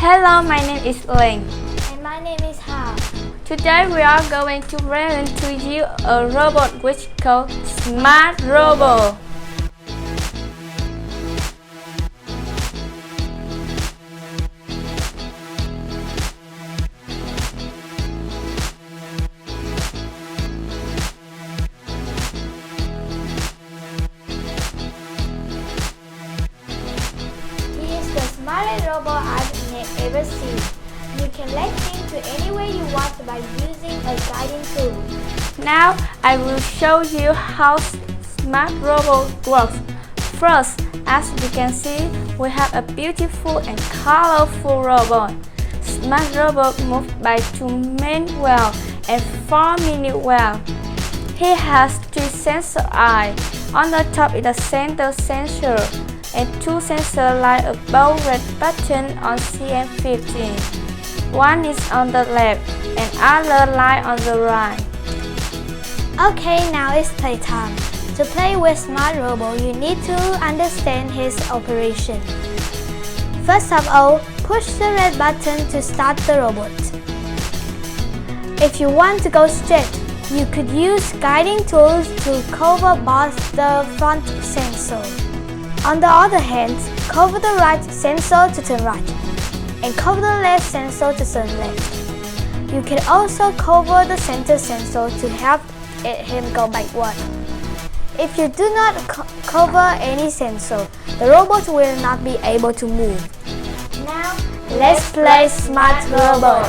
Hello, my name is Ling. And my name is Ha. Today we are going to present to you a robot which called Smart Robot. He is the smartest robot I've ever seen. You can let him to anywhere you want by using a guiding tool. Now I will show you how Smart Robot works. First, as you can see, we have a beautiful and colorful robot. Smart Robot moves by 2 main wheels and 4 mini wheels. He has 3 sensor eyes. On the top is the center sensor, and 2 sensors lie above red button on CM15. One is on the left and other lie on the right. Okay, now it's playtime. To play with Smart Robot, you need to understand his operation. First of all, push the red button to start the robot. If you want to go straight, you could use guiding tools to cover both the front sensor. On the other hand, cover the right sensor to turn right, and cover the left sensor to turn left. You can also cover the center sensor to help him go backward. If you do not cover any sensor, the robot will not be able to move. Now, let's play Smart Robot.